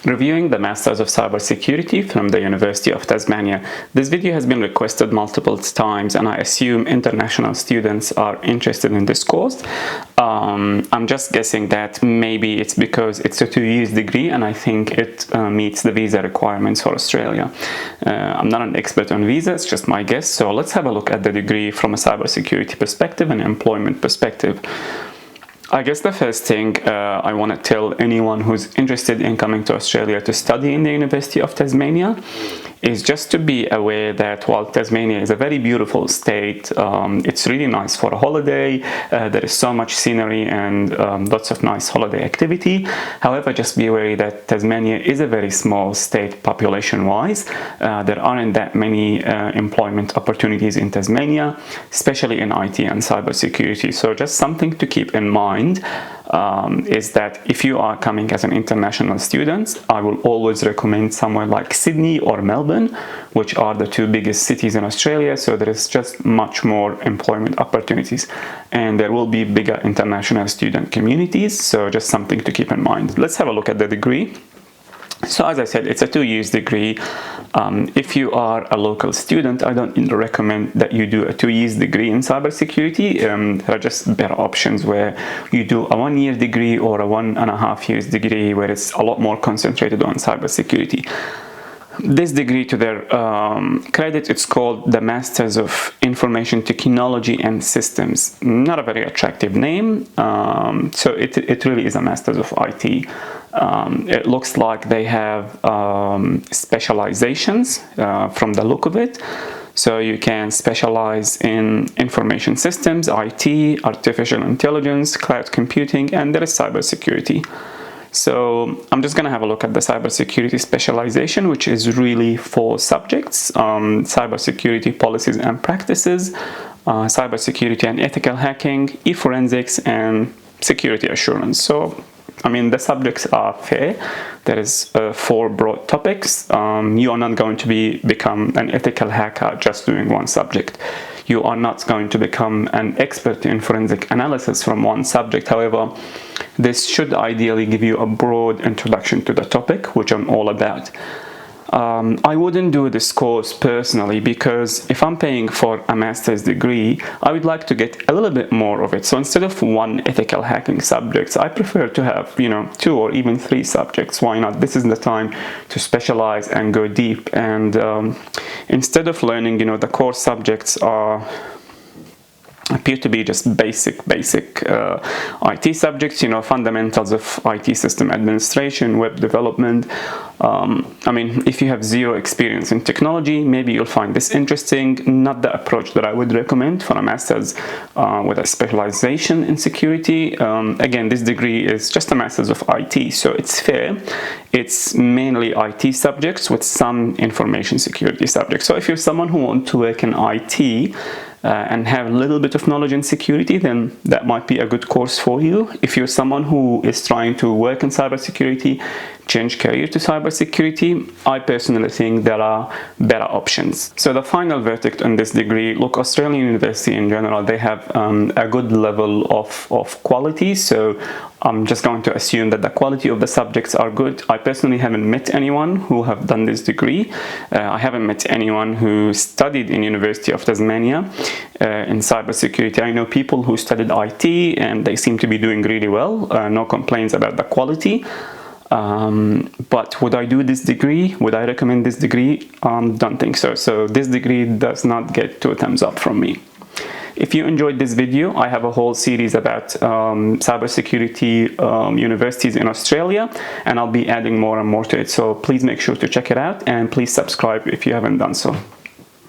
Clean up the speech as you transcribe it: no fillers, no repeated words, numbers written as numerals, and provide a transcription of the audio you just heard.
Reviewing the Masters of Cybersecurity from the University of Tasmania. This video has been requested multiple times, and I assume international students are interested in this course. I'm just guessing that maybe it's because it's a 2 years degree, and I think it meets the visa requirements for Australia. I'm not an expert on visa, it's just my guess. So let's have a look at the degree from a cybersecurity perspective and employment perspective. I guess the first thing I want to tell anyone who's interested in coming to Australia to study in the University of Tasmania is just to be aware that while Tasmania is a very beautiful state, it's really nice for a holiday. There is so much scenery and lots of nice holiday activity. However, just be aware that Tasmania is a very small state population-wise. There aren't that many employment opportunities in Tasmania, especially in IT and cybersecurity. So just something to keep in mind is that if you are coming as an international student, I will always recommend somewhere like Sydney or Melbourne, which are the two biggest cities in Australia. So there is just much more employment opportunities, and there will be bigger international student communities. So just something to keep in mind. Let's have a look at the degree. So as I said, it's a 2 years degree. If you are a local student, I don't recommend that you do a 2 years degree in cybersecurity. There are just better options where you do a 1 year degree or a 1.5 years degree where it's a lot more concentrated on cybersecurity. This degree, to their credit, it's called the Masters of Information Technology and Systems. Not a very attractive name, so it really is a Masters of IT. It looks like they have specializations from the look of it. So you can specialize in information systems, IT, artificial intelligence, cloud computing, and there is cybersecurity. So I'm just going to have a look at the cybersecurity specialization, which is really 4 subjects: cybersecurity policies and practices, cybersecurity and ethical hacking, e-forensics, and security assurance. So I mean, the subjects are fair. There is 4 broad topics. You are not going to become an ethical hacker just doing one subject. You are not going to become an expert in forensic analysis from one subject. However, this should ideally give you a broad introduction to the topic, which I'm all about. I wouldn't do this course personally, because if I'm paying for a master's degree, I would like to get a little bit more of it. So instead of 1 ethical hacking subject, I prefer to have, 2 or even 3 subjects. Why not? This is the time to specialize and go deep. And instead of learning, the core subjects appear to be just basic IT subjects, fundamentals of IT system administration, web development. I mean, if you have 0 experience in technology, maybe you'll find this interesting. Not the approach that I would recommend for a master's with a specialization in security. Again, this degree is just a master's of IT, so it's fair. It's mainly IT subjects with some information security subjects. So if you're someone who wants to work in IT, and have a little bit of knowledge in security, then that might be a good course for you. If you're someone who is trying to work in cybersecurity, change career to cybersecurity, I personally think there are better options. So the final verdict on this degree: look, Australian university in general, they have a good level of quality. So I'm just going to assume that the quality of the subjects are good. I personally haven't met anyone who have done this degree. I haven't met anyone who studied in University of Tasmania in cybersecurity. I know people who studied IT and they seem to be doing really well. No complaints about the quality. But would I do this degree? Would I recommend this degree? Don't think so. So this degree does not get 2 thumbs up from me. If you enjoyed this video, I have a whole series about cybersecurity universities in Australia, and I'll be adding more and more to it. So please make sure to check it out, and please subscribe if you haven't done so.